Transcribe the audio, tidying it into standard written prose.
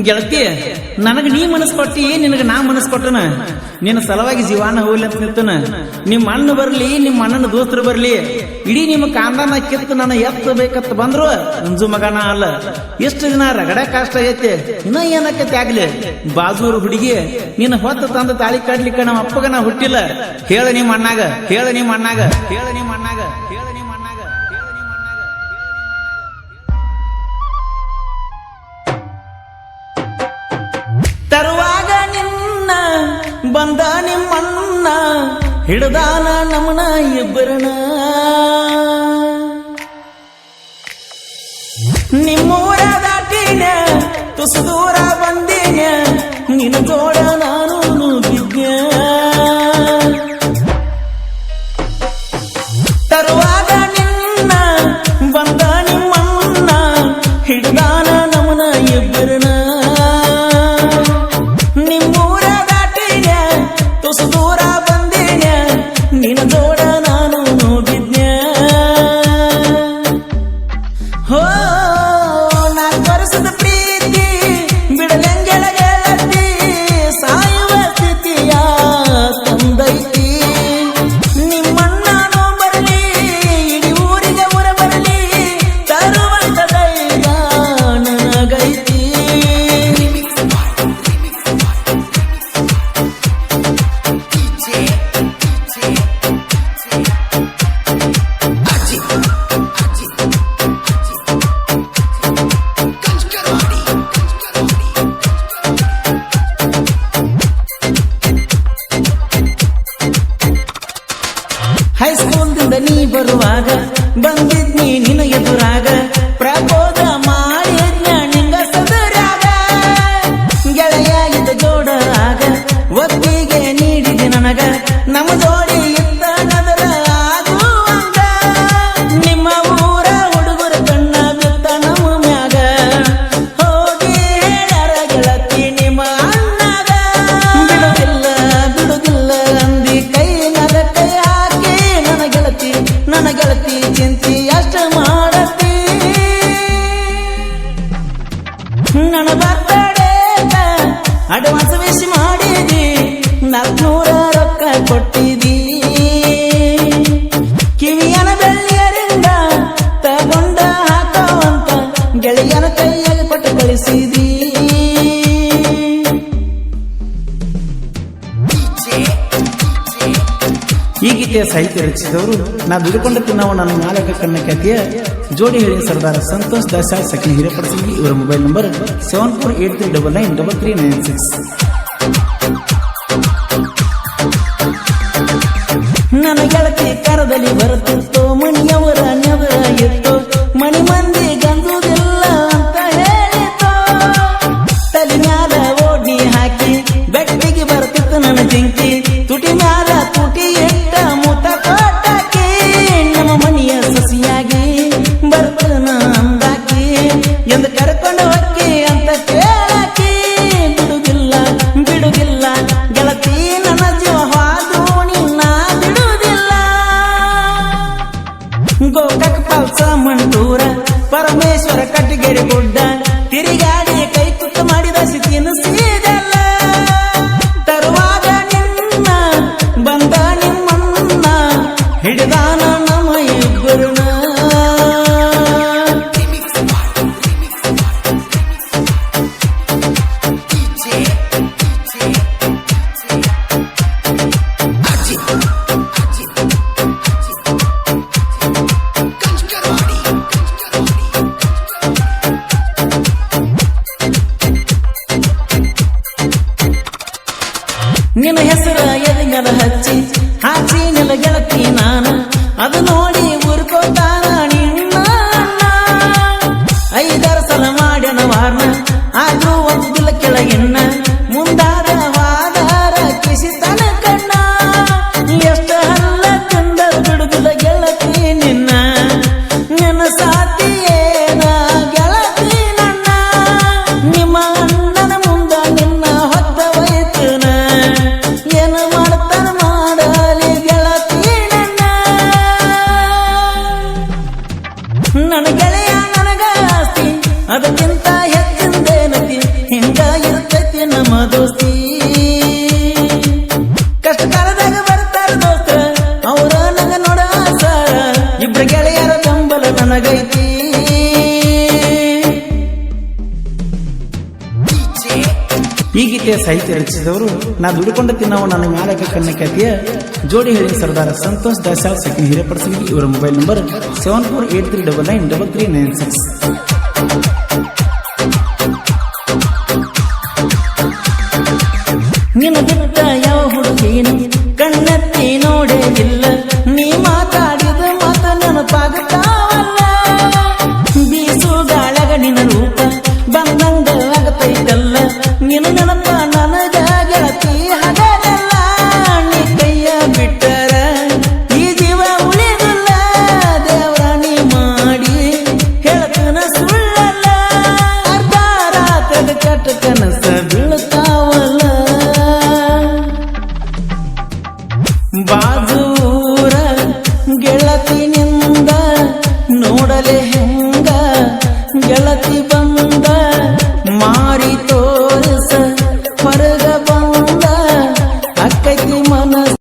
ಗೆಳತಿ ನನಗ ನೀ ಮನಸ್ ಕೊಟ್ಟಿ ನಿನಗ ನಾ ಮನಸ್ ಕೊಟ್ಟನ ನಿನ್ನ ಸಲುವಾಗಿ ಜೀವಾನ ಹೋಗ್ಲಿ ಅಂತ ನಿಂತನ ನಿಮ್ಮ ಅಣ್ಣ ಬರ್ಲಿ ನಿಮ್ಮ ಅಣ್ಣನ ದೋಸ್ತರು ಬರ್ಲಿ ಇಡೀ ನಿಮ್ಮ ಕಾಂದಾನ ಕಿತ್ತು ನನ್ನ ಎತ್ತಬೇಕಂತ ಬಂದ್ರು ಅಂಜು ಮಗನ ಅಲ್ಲ ಎಷ್ಟು ದಿನ ರಗಡ ಕಷ್ಟ ಐತೆ ಇನ್ನ ಏನಕ್ಕೈತೆ ಆಗ್ಲಿ ಬಾಜೂರು ಹುಡುಗಿ ನಿನ್ನ ಹೊತ್ತ ತಂದ ತಾಳಿ ಕಡ್ಲಿಕ್ಕ ನಮ್ಮ ಅಪ್ಪಗ ನಾ ಹುಟ್ಟಿಲ್ಲ ಹೇಳ ನಿಮ್ಮ ಅಣ್ಣಾಗ ಹೇಳ ನಿಮ್ಮ ಅಣ್ಣಾಗ ಹೇಳ ನಿಮ್ಮ ಅಣ್ಣಾಗ ಹೇಳ ನಿಮ್ಮ ಅಣ್ಣಾಗ ತರುವಾಗ ನಿನ್ನ ಬಂದ ನಿಮ್ಮಣ್ಣ ಹಿಡ್ದಾನ ನಮನ ಇಬ್ಬರನ ನಿಮ್ಮೂರ ದಾಟಿನ ತುಸು ದೂರ ಬಂದಿನ ನಿನ್ನ ಜೋಡ ನಾನು ನುಗ್ಗಿದ್ಯ ತರುವಾಗ ನಿನ್ನ ಬಂದ ನಿಮ್ಮಣ್ಣ ಹಿಡ್ದಾನ ನಮನ ಇಬ್ಬರನ ದೂರ ಬಂದೇನ ನಿನ್ನ ಜೋಡ ನಾನು ನೋಡಿದ್ನ ಹೋ ನಾಲ್ಕು ವರ್ಷದ ಪ್ರೀತಿ ಬಿಡಲೆಂಗೆಳಗೆಳತಿ ಸಾಯುವ ಸ್ಥಿತಿಯ ತಂದೈತಿ ನಿಮ್ಮಣ್ಣನೂ ಬರಲಿ ಇಡೀ ಊರಿಗೆ ಊರ ಬರಲಿ ತರುವಂತ ಧೈರ್ಯ ನನಗೈತಿ ಹೈಸ್ಕೂಲ್ದಿಂದ ನೀ ಬರುವಾಗ ಬಂದಿದ್ನಿ ನಿನ್ನ ಎದುರಾಗ ಪ್ರಬೋಧ ಮಾಡಿದ್ನ ನಿಂಗ ಸದರಾಗ ಗೆಳೆಯ ಇದ್ದ ಜೋಡ ಆಗ ಒತ್ತಿಗೆ ನೀಡಿದೆ ನನಗ ನಮ್ಮ ಜೋಡಿ ಇದ್ದ ನದರ ಆಗುವಂಗ ನಿಮ್ಮ ಊರ ಹುಡುಗರ ಕಣ್ಣ ಬಿತ್ತ ನಮ್ಮ ಮ್ಯಾಗ ಹೋಗಿ ಹೇಳರ ಗೆಳತಿ ನಿಮ್ಮ ಅಣ್ಣಗ ಬಿಡುದಿಲ್ಲ ಬಿಡುದಿಲ್ಲ ಅಂದಿ ಕೈ ನದ ಕೈ ಹಾಕಿ ನನ್ನ ಗೆಳತಿ ಚಿಂತಿ ಅಷ್ಟ ಮಾಡತಿ ನನ್ನ ಬರ್ತಡೇಗ ಅಡ್ವಾನ್ಸ್ ವಿಶ್ ಮಾಡಿದಿ 400 ರೊಕ್ಕ ಕೊಟ್ಟಿದಿ ಕಿವಿಯನ ಬೆಳ್ಳಿಯರಿಂದ ತಗೊಂಡ ಹಾಕವಂತ ಗೆಳೆಯನ ಕೈಯಾಗ ಕೊಟ್ಟು ಕಳಿಸಿದಿ ಈ ಗೀತೆಯ ಸಾಹಿತ್ಯ ರಚಿಸಿದವರು ನಾ ದುಡಿಕೊಂಡ ತಿನ್ನವ ನನ್ನ ನಾಲ್ಕ ಕಣ್ಣ ಖ್ಯಾತಿಯ ಜೋಡಿ ಹೇಳಿಯ ಸರ್ದಾರ ಸಂತೋಷ್ ದಾಸಾಳ್ ಸಕ್ನಿ ಹಿರೇಪಡಸಂಗಿ ಇವರ ಮೊಬೈಲ್ ನಂಬರ್ 74839936. ನನ್ನ ಗೆಳತಿ ಕರದಲ್ಲಿ ಬರುತ್ತಿತ್ತು ಮಣಿಯವರ ನೆವರ ಇತ್ತು ಮಣಿ ಮಂದಿ ಗಂದುದಿಲ್ಲ ಅಂತ ಹೇಳಿತ್ತು ತಲೆ ಮ್ಯಾಲ ಓಡ್ನಿ ಹಾಕಿ ಬೆಟ್ಟಿಗೆ ಬರ್ತಿತ್ತು ನನ್ನ ಜಿಂಕಿ ತುಟಿ ಮ್ಯಾಲ ತುಟಿ ಇಟ್ಟ ಮುತ ಕೊಟ್ಟಾಕಿ ನಮ್ಮ ಮನೆಯ ಸಸಿಯಾಗಿ ಬರ್ತನ ಅಂದಾಕಿ ಎಂದು ಕರ್ಕೊಂಡು ಹೋಗಿ ಅಂತ ಕೇಳಾಕಿ ಬಿಡುದಿಲ್ಲ ಬಿಡುದಿಲ್ಲ ಗೆಳತಿ ನನ್ನ ಜೀವ ಹಾದು ನಿನ್ನ ಬಿಡುದಿಲ್ಲ ಗೋಕಾಕ್ ಪಾಲ್ಸ ಮಂಟೂರ ಪರಮೇಶ್ವರ ಕಟ್ಟಿಗೆರೆ ಗುಡ್ಡ ತಿರುಗಾಡಿ ಕೈ ತುತ್ತ ಮಾಡಿದ ಸ್ಥಿತಿಯನ್ನು ಸೀದಲ್ಲ ತರುವಾಗ ನಿನ್ನ ಬಂದ ನಿಮ್ಮಣ್ಣ ಹಿಡಿದಾನ ನಮ್ಮ ಇಬ್ಬರನ ನಿನ್ನ ಹೆಸರ ಎದೆಗಲ ಹಚ್ಚಿ ಹಾಚಿ ನೆಲ ಗೆಳತಿ ನಾನ ಅದು ನೋಡಿ ಉರ್ಕೋತಾನ ನಿನ್ನ ಅಣ್ಣ 5 ಸಲ ಮಾಡ್ಯನ ವಾರ್ನ ಆದ್ರೂ ಒಂದು ದಿಲ ಕೆಳಗಿನ್ನ ಮುಂದಾದ ವಾದಾರ ಕಿಸಿತನ ಕಣ್ಣ ಎಷ್ಟ ಹಲ್ಲ ಕಂದ ಬಿಡುದಿಲ್ಲ ಗೆಳತಿ ನಿನ್ನ ನನ್ನ ಸಾತಿಯೇನ ಗೆಳತಿ ನನ್ನ ನಿಮ್ಮ ಅಣ್ಣನ ಮುಂದ ನಿನ್ನ ಹೊತ್ತ ವೈತನ ಏನು ಮಾಡ್ತಾನ ಮಾಡಲಿ ಗೆಳತಿ ನನ್ನ ಗೆಳೆಯ ನನಗ ಆಸ್ತಿ ಅದಕ್ಕಿಂತ ಹೆಚ್ಚಿಂದೇನತಿ ಈ ಗೀತೆಯ ಸಾಹಿತ್ಯ ರಚಿಸಿದವರು ನಾ ದುಡುಕೊಂಡ ತಿನ್ನವ ನನ್ನ ಮ್ಯಾಲಕ ಕನ್ನ ಖ್ಯಾತಿಯ ಜೋಡಿ ಹೇಳಿದ ಸರ್ದಾರ ಸಂತೋಷ್ ದಾಸಾಳ್ ಸೆಕೆಂಡ್ ಹಿರೇಪಡಿಸಲಿ. ಇವರ ಮೊಬೈಲ್ ನಂಬರ್ 7483993396. ನಿನ್ನ ಬಿಟ್ಟ ಯಾವ ಹುಡುಗೇನು ಕಣ್ಣತ್ತಿ ನೋಡೇ ಇಲ್ಲ, ನೀ ಮಾತಾಡಿದ ಮಾತ ನೆನಪಾಗುತ್ತಾವಲ್ಲ. ಬೀಸು ಗಾಳಗ ನಿನ್ನ ರೂಪ ಬಂದಂಗ ಆಗತೈತಲ್ಲ, ನಿನ್ನ ನೆನಪ ನನಗ ಗೆಳತಿ ಹಗಲೆಲ್ಲ. ನೀ ಕೈಯ ಬಿಟ್ಟರ ಈ ಜೀವ ಉಳಿದಿಲ್ಲ, ದೇವ್ರ ನೀ ಮಾಡಿ ಹೇಳ್ತನ ಸುಳ್ಳಲ್ಲ. ಅರ್ಧ ರಾತ್ರದ ಕಟ್ಟ ಕನಸ ಬೀಳ್ತಾವಲ್ಲ. ಬಾಜೂರ ಗೆಳತಿನಿಂದ ನೋಡಲೆ ಹೆಂಗ ಗೆಳತಿ ಬಂದ ಮಾರಿತೋ